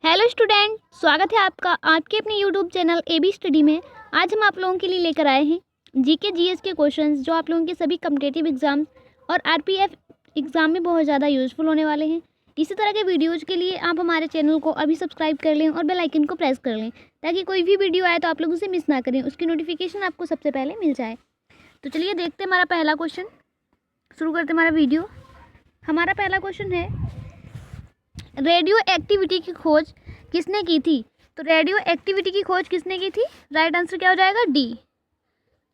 Hello student, स्वागत है आपका आपके अपने यूट्यूब चैनल एबी स्टडी में। आज हम आप लोगों के लिए लेकर आए हैं जीके जीएस के क्वेश्चंस जो आप लोगों के सभी कम्पिटिटिव एग्जाम और आरपीएफ एग्जाम में बहुत ज़्यादा यूजफुल होने वाले हैं। इसी तरह के वीडियोज़ के लिए आप हमारे चैनल को अभी सब्सक्राइब कर लें और बेल आइकन को प्रेस कर लें ताकि कोई भी वीडियो आए तो आप लोग उसे मिस ना करें, उसकी नोटिफिकेशन आपको सबसे पहले मिल जाए। तो चलिए देखते हैं हमारा पहला क्वेश्चन, शुरू करते हमारा वीडियो। हमारा पहला क्वेश्चन है, रेडियो एक्टिविटी की खोज किसने की थी? तो रेडियो एक्टिविटी की खोज किसने की थी? राइट आंसर क्या हो जाएगा? D,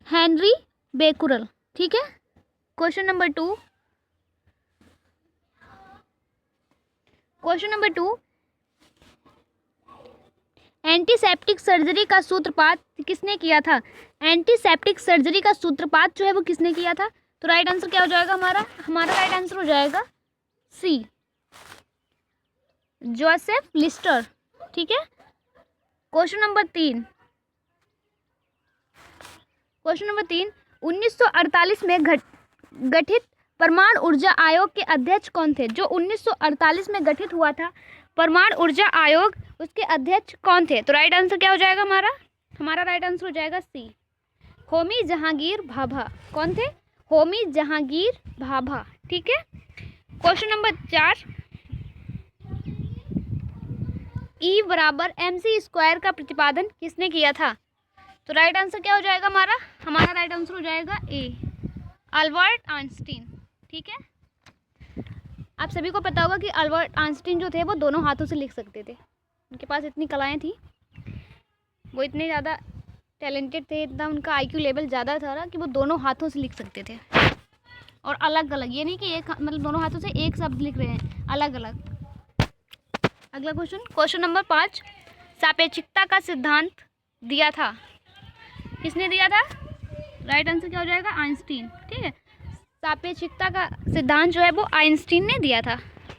Henry Becquerel. ठीक है। Question number two, antiseptic surgery का सूत्रपात किसने किया था? एंटीसेप्टिक सर्जरी का सूत्रपात जो है वो किसने किया था? तो राइट आंसर क्या हो जाएगा? हमारा राइट आंसर हो जाएगा सी, जोसेफ लिस्टर। ठीक है। क्वेश्चन नंबर तीन, 1948 में गठित परमाणु ऊर्जा आयोग के अध्यक्ष कौन थे? जो 1948 में गठित हुआ था परमाणु ऊर्जा आयोग, उसके अध्यक्ष कौन थे? तो राइट आंसर क्या हो जाएगा? हमारा राइट आंसर हो जाएगा सी, होमी जहांगीर भाभा। कौन थे? होमी जहांगीर भाभा। ठीक है। क्वेश्चन नंबर 4, E बराबर mc² का प्रतिपादन किसने किया था? तो राइट आंसर क्या हो जाएगा? हमारा राइट आंसर हो जाएगा ए, अल्बर्ट आइंस्टीन। ठीक है। आप सभी को पता होगा कि अल्बर्ट आइंस्टीन जो थे वो दोनों हाथों से लिख सकते थे, उनके पास इतनी कलाएं थी, वो इतने ज़्यादा टैलेंटेड थे, इतना उनका आईक्यू लेवल ज़्यादा था ना कि वो दोनों हाथों से लिख सकते थे, और अलग अलग, ये नहीं कि एक मतलब दोनों हाथों से एक शब्द लिख रहे हैं, अलग अलग। अगला क्वेश्चन नंबर 5, सापेक्षिकता का सिद्धांत दिया था किसने दिया था? राइट आंसर क्या हो जाएगा? आइंस्टीन। ठीक है। सापेक्षिकता का सिद्धांत जो है वो आइंस्टीन ने दिया था।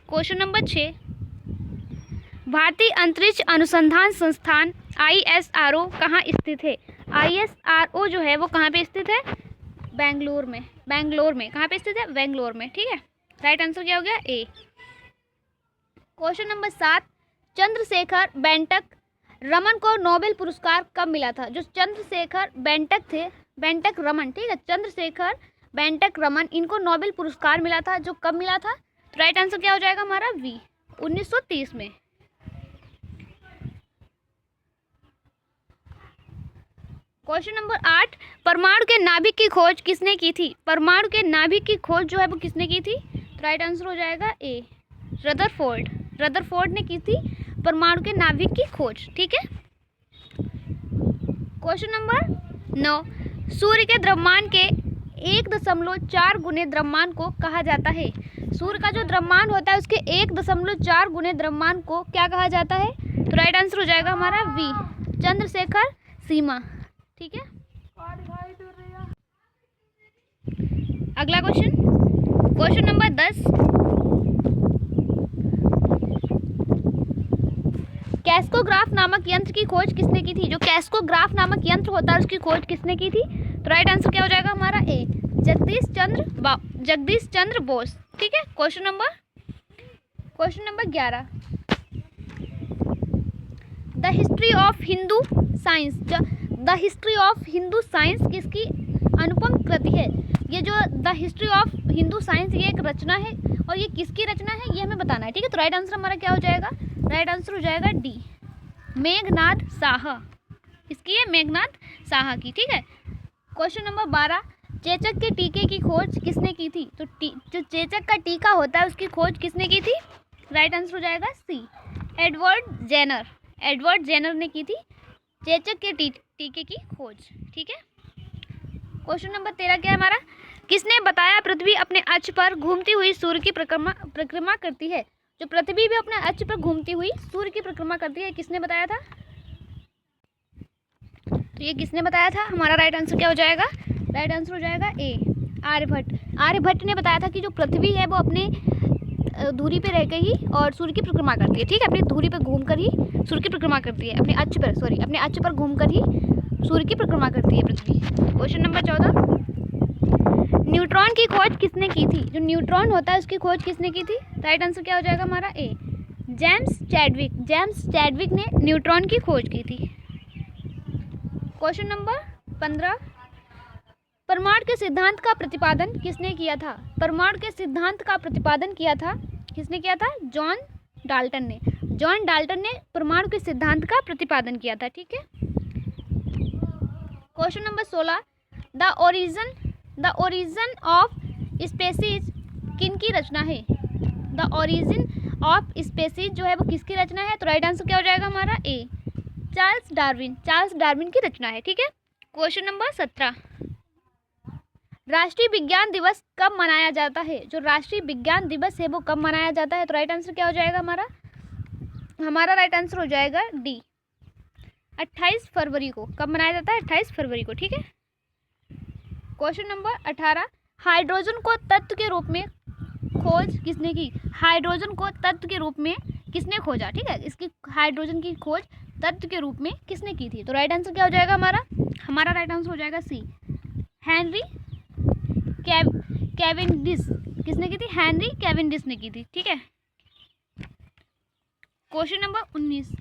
क्वेश्चन नंबर 6, भारतीय अंतरिक्ष अनुसंधान संस्थान ISRO कहाँ स्थित है? ISRO जो है वो कहाँ पे स्थित है? बेंगलोर में। कहाँ पे स्थित है? बेंगलोर में। ठीक है। राइट आंसर क्या हो गया? ए। क्वेश्चन नंबर 7, चंद्रशेखर बेंटक रमन को नोबेल पुरस्कार कब मिला था? जो चंद्रशेखर बेंटक थे, बेंटक रमन, ठीक है, चंद्रशेखर बेंटक रमन, इनको नोबेल पुरस्कार मिला था, जो कब मिला था? तो राइट आंसर क्या हो जाएगा? हमारा वी, 1930 में। क्वेश्चन नंबर 8, परमाणु के नाभिक की खोज किसने की थी? परमाणु के नाभिक की खोज जो है वो किसने की थी? तो राइट आंसर हो जाएगा ए, रदरफोर्ड ने की थी परमाणु के नाभिक की खोज। ठीक है। क्वेश्चन नंबर 9, सूर्य के द्रव्यमान के 1.4 गुने द्रव्यमान को कहा जाता है? सूर्य का जो द्रव्यमान होता है उसके 1.4 गुने द्रव्यमान को क्या कहा जाता है? तो राइट आंसर हो जाएगा हमारा वी, चंद्रशेखर सीमा। ठीक है। अगला क्वेश्चन नंबर 10, कैस्कोग्राफ नामक यंत्र की खोज किसने की थी? जो कैस्कोग्राफ नामक यंत्र होता है उसकी खोज किसने की थी? तो राइट आंसर क्या हो जाएगा? हमारा ए, जगदीश चंद्र बोस। ठीक है। Question number 11, the history of Hindu science किसकी अनुपम कृति है? ये जो the history of Hindu science, ये एक रचना है, और ये किसकी रचना है ये हमें बताना है। ठीक है। तो राइट आंसर हमारा क्या हो जाएगा? राइट आंसर हो जाएगा डी, मेघनाद साहा। इसकी है मेघनाद साहा की। ठीक है। क्वेश्चन नंबर 12, चेचक के टीके की खोज किसने की थी? तो जो चेचक का टीका होता है उसकी खोज किसने की थी? राइट आंसर हो जाएगा सी, एडवर्ड जेनर ने की थी चेचक के टीके की खोज। ठीक है। क्वेश्चन नंबर 13 क्या है हमारा? किसने बताया पृथ्वी अपने अक्ष पर घूमती हुई सूर्य की परिक्रमा करती है? जो पृथ्वी भी अपने अक्ष पर घूमती हुई सूर्य की परिक्रमा करती है, किसने बताया था? तो ये किसने बताया था? हमारा राइट आंसर क्या हो जाएगा? राइट आंसर हो जाएगा ए, आर्यभट्ट ने बताया था कि जो पृथ्वी है वो अपने धुरी पे रह के ही और सूर्य की परिक्रमा करती है। ठीक है। अपनी धुरी पे घूमकर ही सूर्य की परिक्रमा करती है, अपने अक्ष पर घूमकर ही सूर्य की परिक्रमा करती है पृथ्वी। क्वेश्चन नंबर 14, न्यूट्रॉन की खोज किसने की थी? जो न्यूट्रॉन होता है उसकी खोज किसने की थी? राइट आंसर क्या हो जाएगा हमारा? ए, जेम्स चैडविक ने न्यूट्रॉन की खोज की थी। क्वेश्चन नंबर 15, परमाणु के सिद्धांत का प्रतिपादन किसने किया था? परमाणु के सिद्धांत का प्रतिपादन किसने किया था? जॉन डाल्टन ने परमाणु के सिद्धांत का प्रतिपादन किया था। ठीक है। Question number 16, the origin of species किनकी रचना है? द ओरिजिन ऑफ स्पेसीज जो है वो किसकी रचना है? तो राइट आंसर क्या हो जाएगा हमारा? ए, चार्ल्स डार्विन की रचना है। ठीक है। क्वेश्चन नंबर 17, राष्ट्रीय विज्ञान दिवस कब मनाया जाता है? जो राष्ट्रीय विज्ञान दिवस है वो कब मनाया जाता है? तो राइट आंसर क्या हो जाएगा हमारा राइट आंसर हो जाएगा डी, 28 फरवरी को। कब मनाया जाता है? 28 फरवरी को। ठीक है। क्वेश्चन नंबर 18, हाइड्रोजन को तत्व के रूप में खोज किसने की? हाइड्रोजन को तत्व के रूप में किसने खोजा? ठीक है। इसकी हाइड्रोजन की खोज तत्व के रूप में किसने की थी? तो राइट आंसर क्या हो जाएगा हमारा राइट आंसर हो जाएगा सी, हेनरी कैवेंडिश। किसने की थी? हेनरी कैवेंडिश ने की थी। ठीक है। क्वेश्चन नंबर 19,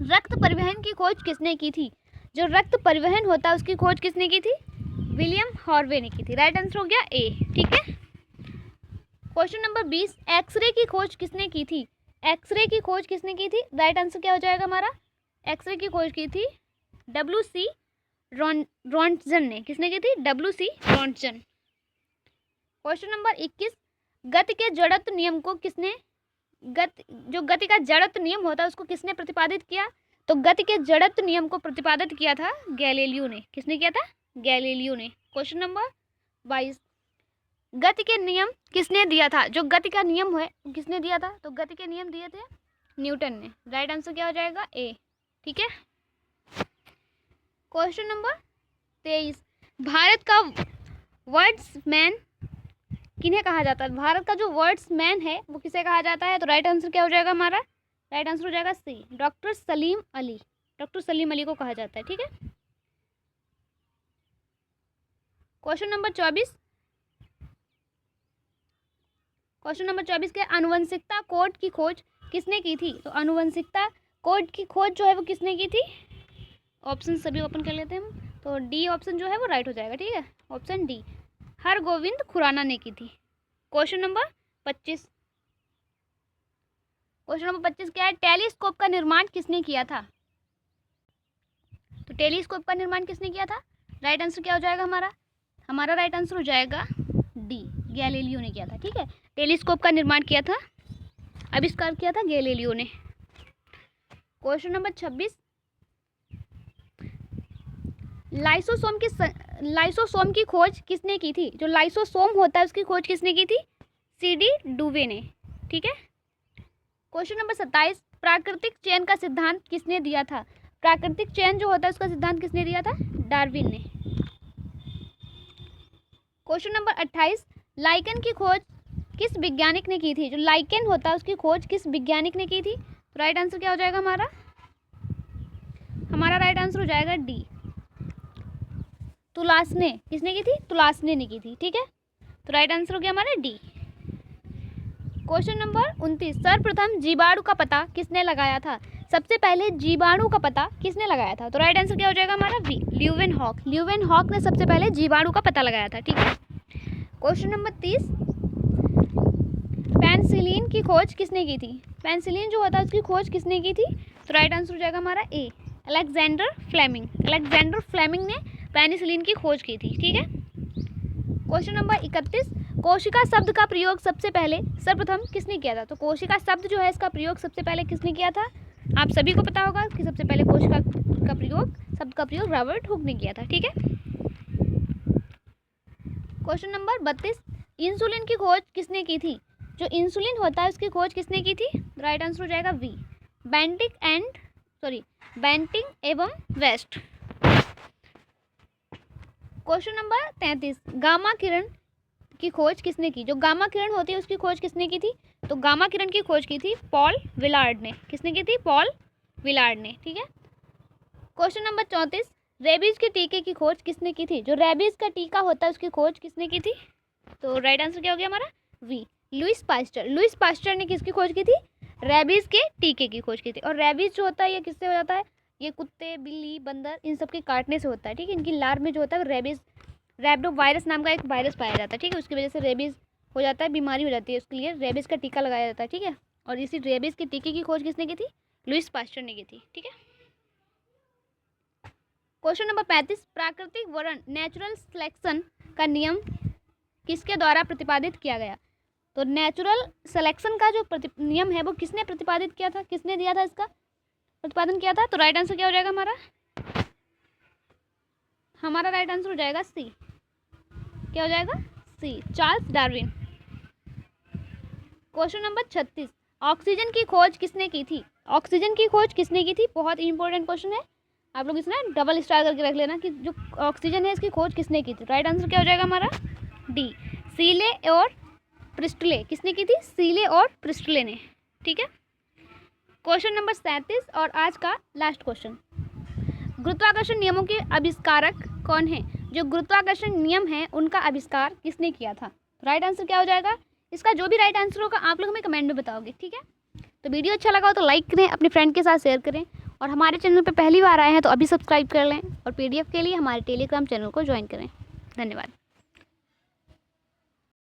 रक्त परिवहन की खोज किसने की थी? जो रक्त परिवहन होता है उसकी खोज किसने की थी? विलियम हार्वे ने की थी। राइट आंसर हो गया ए। ठीक है। क्वेश्चन नंबर 20, एक्सरे की खोज किसने की थी? एक्सरे की खोज किसने की थी? राइट आंसर क्या हो जाएगा हमारा? एक्सरे की खोज की थी WC रॉन्टजन ने। किसने की थी? WC Röntgen. क्वेश्चन नंबर 21, गति के जड़त्व नियम को गति का जड़त्व नियम होता है उसको किसने प्रतिपादित किया? तो गति के जड़त्व नियम को प्रतिपादित किया था गैलीलियो ने। किसने किया था? गैलीलियो ने। क्वेश्चन नंबर 22, गति के नियम किसने दिया था? जो गति का नियम है किसने दिया था? तो गति के नियम दिए थे न्यूटन ने। राइट आंसर क्या हो जाएगा? ए। ठीक है। क्वेश्चन नंबर 23, भारत का वर्ड्समैन किन्हें कहा जाता है? भारत का जो वर्ड्समैन है वो किसे कहा जाता है? तो राइट आंसर क्या हो जाएगा हमारा? राइट आंसर हो जाएगा सी, डॉक्टर सलीम अली को कहा जाता है। ठीक है। क्वेश्चन नंबर 24 के आनुवंशिकता कोड की खोज किसने की थी? तो आनुवंशिकता कोड की खोज जो है वो किसने की थी? ऑप्शन सभी ओपन कर लेते हैं हम। तो डी ऑप्शन जो है वो राइट हो जाएगा। ठीक है। ऑप्शन डी, हरगोविंद खुराना ने की थी। क्वेश्चन नंबर 25, क्या है? टेलीस्कोप का निर्माण किसने किया था? तो टेलीस्कोप का निर्माण किसने किया था? राइट आंसर क्या हो जाएगा हमारा राइट आंसर हो जाएगा डी, गैलीलियो ने किया था। ठीक है। टेलीस्कोप का निर्माण किया था, आविष्कार किया था गैलीलियो ने। क्वेश्चन नंबर 26, लाइसोसोम की खोज किसने की थी? जो लाइसोसोम होता है उसकी खोज किसने की थी? CD डुवे ने। ठीक है। क्वेश्चन नंबर 27, प्राकृतिक चयन का सिद्धांत किसने दिया था? प्राकृतिक चयन जो होता है उसका सिद्धांत किसने दिया था? डार्विन ने। क्वेश्चन नंबर 28, लाइकेन की खोज किस वैज्ञानिक ने की थी? जो लाइकेन होता है उसकी खोज किस वैज्ञानिक ने की थी? तो राइट आंसर क्या हो जाएगा हमारा राइट आंसर हो जाएगा डी, तुलासने। किसने की थी? तुलासने ने की थी। ठीक है। तो राइट आंसर हो गया हमारा डी। क्वेश्चन नंबर 29, सर्वप्रथम जीवाणु का पता किसने लगाया था? सबसे पहले जीवाणु का पता किसने लगाया था? तो राइट आंसर क्या हो जाएगा हमारा? बी, ल्यूवेनहॉक ने सबसे पहले जीवाणु का पता लगाया था। ठीक है। क्वेश्चन नंबर 30, पेनिसिलिन की खोज किसने की थी? पेनिसिलिन जो होता है उसकी खोज किसने की थी? तो राइट आंसर हो जाएगा हमारा ए, अलेक्जेंडर फ्लेमिंग ने पेनिसिलिन की खोज की थी। ठीक है। क्वेश्चन नंबर 31, कोशिका शब्द का प्रयोग सर्वप्रथम किसने किया था? तो कोशिका शब्द जो है इसका प्रयोग सबसे पहले किसने किया था? आप सभी को पता होगा कि सबसे पहले कोशिका शब्द का प्रयोग रॉबर्ट हुक ने किया था। ठीक है। क्वेश्चन नंबर 32, इंसुलिन की खोज किसने की थी? जो इंसुलिन होता है उसकी खोज किसने की थी? राइट आंसर हो जाएगा वी, बेंटिंग एवं वेस्ट। क्वेश्चन नंबर 33, गामा किरण की खोज किसने की? जो गामा किरण होती है उसकी खोज किसने की थी? तो गामा किरण की खोज की थी पॉल विलार्ड ने। किसने की थी? पॉल विलार्ड ने। ठीक है। क्वेश्चन नंबर 34, रेबीज के टीके की खोज किसने की थी? जो रेबीज का टीका होता है उसकी खोज किसने की थी? तो राइट आंसर क्या हो गया हमारा? वी, लुइस पास्चर ने किसकी खोज की थी? रेबीज़ के टीके की खोज की थी। और रेबीज़ जो होता है ये किससे हो जाता है? ये कुत्ते, बिल्ली, बंदर इन सब के काटने से होता है, ठीक है। इनकी लार में जो होता है रेबीज़ रैबिडो वायरस नाम का एक वायरस पाया जाता है, ठीक है। उसकी वजह से रेबीज़ हो जाता है, बीमारी हो जाती है, उसके लिए रेबीज़ का टीका लगाया जाता है, ठीक है। और इसी रेबीज़ के टीके की खोज किसने की थी? लुईस पास्चर ने की थी, ठीक है। क्वेश्चन नंबर 35, प्राकृतिक वर्ण नेचुरल सिलेक्शन का नियम किसके द्वारा प्रतिपादित किया गया? तो नेचुरल सिलेक्शन का जो नियम है वो किसने प्रतिपादित किया था, किसने दिया था, इसका प्रतिपादन किया था? तो राइट आंसर क्या हो जाएगा हमारा? हमारा राइट आंसर हो जाएगा सी। क्या हो जाएगा? C, Charles Darwin. Question number 36, oxygen की खोज किसने की थी? ऑक्सीजन की खोज किसने की थी? बहुत इंपॉर्टेंट क्वेश्चन है, आप लोग इसमें डबल स्टार करके रख लेना कि जो ऑक्सीजन है इसकी खोज किसने की थी। राइट आंसर क्या हो जाएगा हमारा? डी, सीले और प्रिस्टले। किसने की थी? सीले और प्रिस्टले ने, ठीक है। क्वेश्चन नंबर 37 और आज का लास्ट क्वेश्चन, गुरुत्वाकर्षण नियमों के आविष्कारक कौन है? जो गुरुत्वाकर्षण नियम है उनका आविष्कार किसने किया था? राइट आंसर क्या हो जाएगा? इसका जो भी राइट आंसर होगा आप लोग हमें कमेंट में बताओगे, ठीक है। तो वीडियो अच्छा लगा हो तो लाइक करें, अपने फ्रेंड के साथ शेयर करें, और हमारे चैनल पे पहली बार आए हैं तो अभी सब्सक्राइब कर लें, और PDF के लिए हमारे टेलीग्राम चैनल को ज्वाइन करें। धन्यवाद।